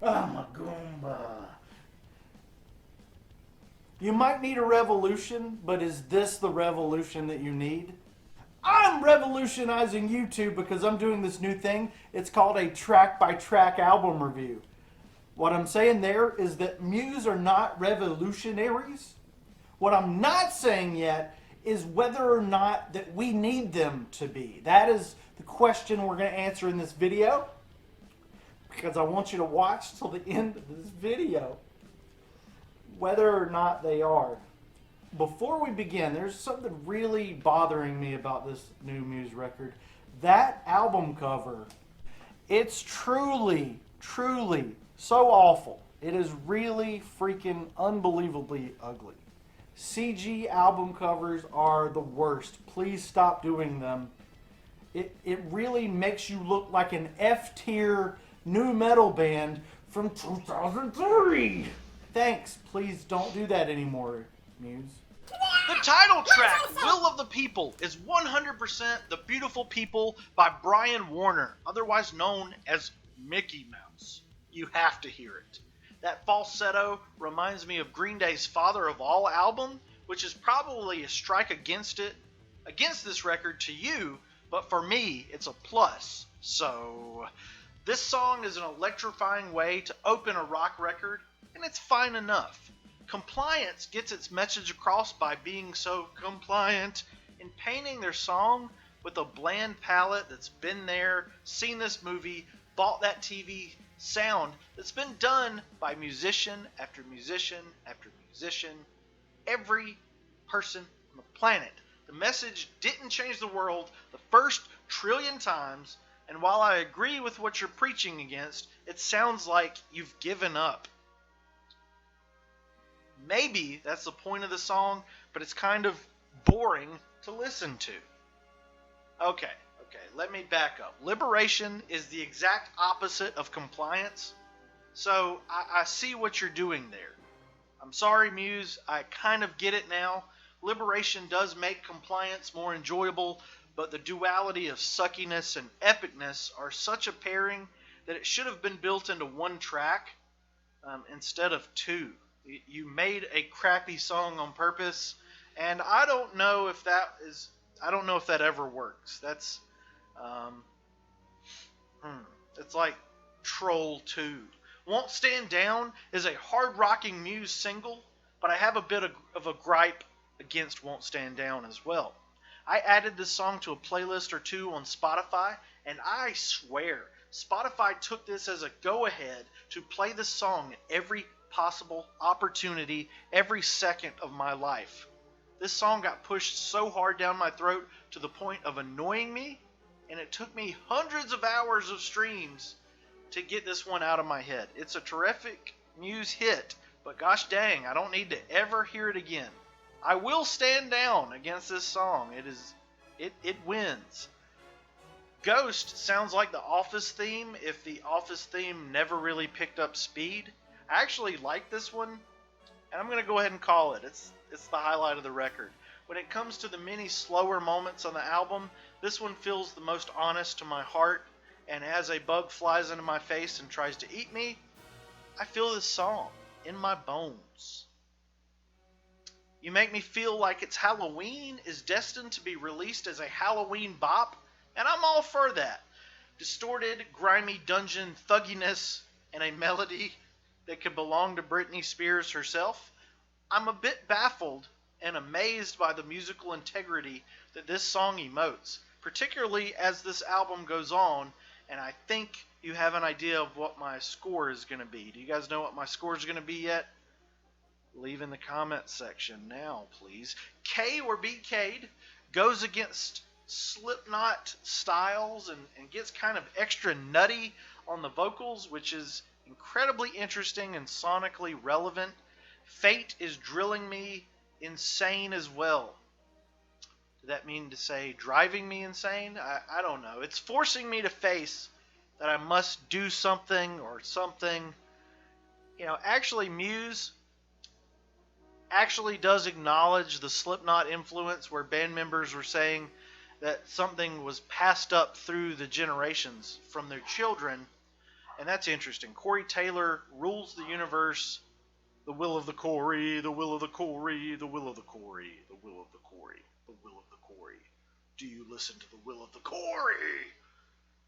I'm a Goomba. You might need a revolution, but is this the revolution that you need? I'm revolutionizing YouTube because I'm doing this new thing. It's called a track by track album review. What I'm saying there is that Muse are not revolutionaries. What I'm not saying yet is whether or not that we need them to be. That is the question we're going to answer in this video, because I want you to watch till the end of this video whether or not they are. Before we begin, there's something really bothering me about this new Muse record. That album cover, it's truly so awful. It is really freaking unbelievably ugly. CG album covers are the worst. Please stop doing them. It really makes you look like an F-tier new metal band from 2003. Thanks. Please don't do that anymore, Muse. The title track, Will of the People, is 100% The Beautiful People by Brian Warner, otherwise known as Mickey Mouse. You have to hear it. That falsetto reminds me of Green Day's Father of All album, which is probably a strike against this record to you, but for me, it's a plus. So, this song is an electrifying way to open a rock record, and it's fine enough. Compliance gets its message across by being so compliant in painting their song with a bland palette that's been there, seen this movie, bought that TV sound that's been done by musician after musician after musician, every person on the planet. The message didn't change the world the first trillion times, and while I agree with what you're preaching against, it sounds like you've given up. Maybe that's the point of the song, but it's kind of boring to listen to. Okay, let me back up. Liberation is the exact opposite of compliance, so I see what you're doing there. I'm sorry, Muse, I kind of get it now. Liberation does make compliance more enjoyable, but the duality of suckiness and epicness are such a pairing that it should have been built into one track instead of two. You made a crappy song on purpose, and I don't know if that ever works. That's it's like Troll 2. Won't Stand Down is a hard-rocking Muse single, but I have a bit of a gripe against Won't Stand Down as well. I added this song to a playlist or two on Spotify, and I swear, Spotify took this as a go-ahead to play this song every possible opportunity every second of my life. This song got pushed so hard down my throat to the point of annoying me, and it took me hundreds of hours of streams to get this one out of my head. It's a terrific Muse hit, but gosh dang, I don't need to ever hear it again. I will stand down against this song. It wins. Ghost sounds like the Office theme if the Office theme never really picked up speed. I actually like this one, and I'm going to go ahead and call it. It's the highlight of the record. When it comes to the many slower moments on the album, this one feels the most honest to my heart, and as a bug flies into my face and tries to eat me, I feel this song in my bones. You Make Me Feel Like It's Halloween is destined to be released as a Halloween bop, and I'm all for that. Distorted, grimy dungeon thugginess and a melody that could belong to Britney Spears herself. I'm a bit baffled and amazed by the musical integrity that this song emotes, particularly as this album goes on, and I think you have an idea of what my score is going to be. Do you guys know what my score is going to be yet? Leave in the comments section now, please. K or be K'd goes against Slipknot styles and gets kind of extra nutty on the vocals, which is incredibly interesting and sonically relevant. Fate is drilling me insane as well. Did that mean to say driving me insane? I don't know. It's forcing me to face that I must do something or something. Actually, Muse actually does acknowledge the Slipknot influence, where band members were saying that something was passed up through the generations from their children. And that's interesting. Corey Taylor rules the universe. The will of the Corey, the will of the Corey, the will of the Corey, the will of the Corey, the will of the Corey. Do you listen to the will of the Corey?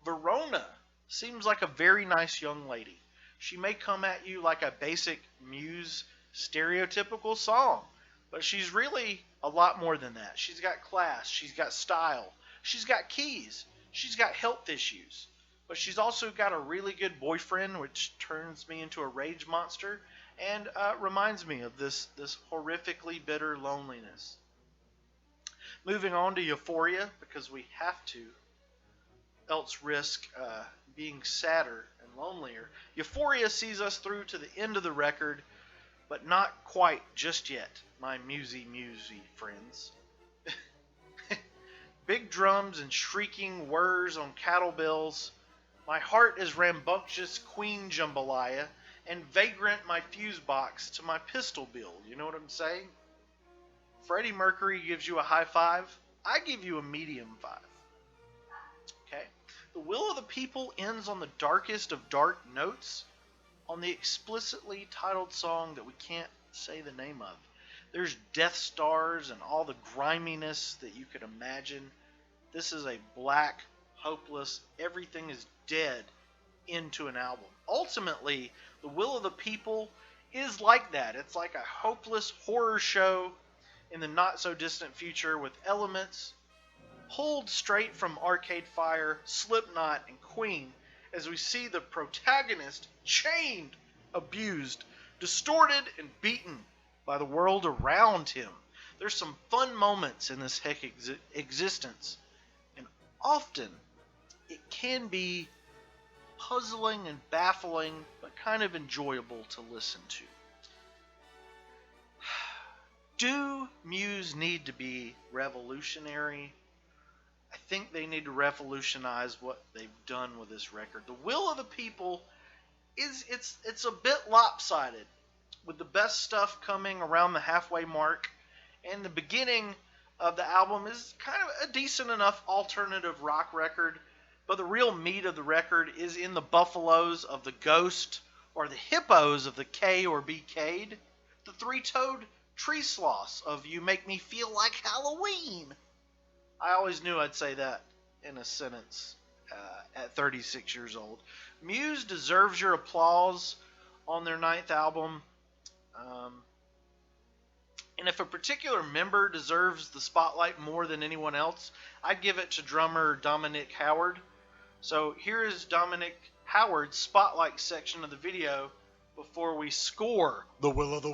Verona seems like a very nice young lady. She may come at you like a basic Muse stereotypical song, but she's really a lot more than that. She's got class, she's got style, she's got keys, she's got health issues, but she's also got a really good boyfriend, which turns me into a rage monster and reminds me of this horrifically bitter loneliness. Moving on to Euphoria, because we have to, else risk being sadder and lonelier. Euphoria sees us through to the end of the record, but not quite just yet, my musy friends. Big drums and shrieking whirs on cattle bells. My heart is rambunctious Queen Jambalaya, and vagrant my fuse box to my pistol build. You know what I'm saying? Freddie Mercury gives you a high five. I give you a medium five. Okay? The Will of the People ends on the darkest of dark notes on the explicitly titled song that we can't say the name of. There's Death Stars and all the griminess that you could imagine. This is a black, hopeless, everything is dead into an album. Ultimately, The Will of the People is like that. It's like a hopeless horror show in the not-so-distant future with elements pulled straight from Arcade Fire, Slipknot, and Queen as we see the protagonist chained, abused, distorted, and beaten by the world around him. There's some fun moments in this heck existence, and often it can be puzzling and baffling, but kind of enjoyable to listen to. Do Muse need to be revolutionary? I think they need to revolutionize what they've done with this record. The Will of the People it's a bit lopsided, with the best stuff coming around the halfway mark, and the beginning of the album is kind of a decent enough alternative rock record, but the real meat of the record is in the buffaloes of the Ghost or the hippos of the K or BK'd, the three-toed tree sloths of You Make Me Feel Like Halloween. I always knew I'd say that in a sentence at 36 years old. Muse deserves your applause on their 9th album. And if a particular member deserves the spotlight more than anyone else, I'd give it to drummer Dominic Howard. So here is Dominic Howard's spotlight section of the video before we score the will of the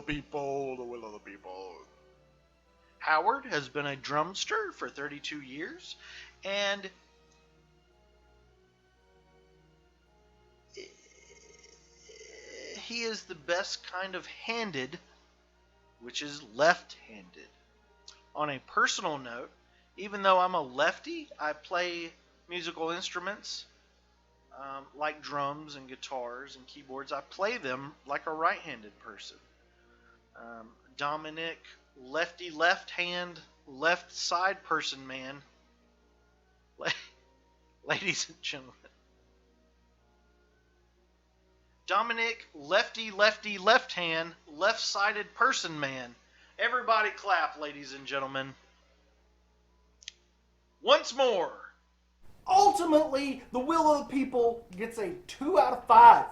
people, the will of the people. Howard has been a drumster for 32 years, and he is the best kind of handed, which is left-handed. On a personal note, even though I'm a lefty, I play musical instruments like drums and guitars and keyboards. I play them like a right-handed person. Dominic, lefty left hand, left side person man. Ladies and gentlemen. Dominic, lefty left hand, left-sided person man. Everybody clap, ladies and gentlemen. Once more. Ultimately, The Will of the People gets a 2 out of 5.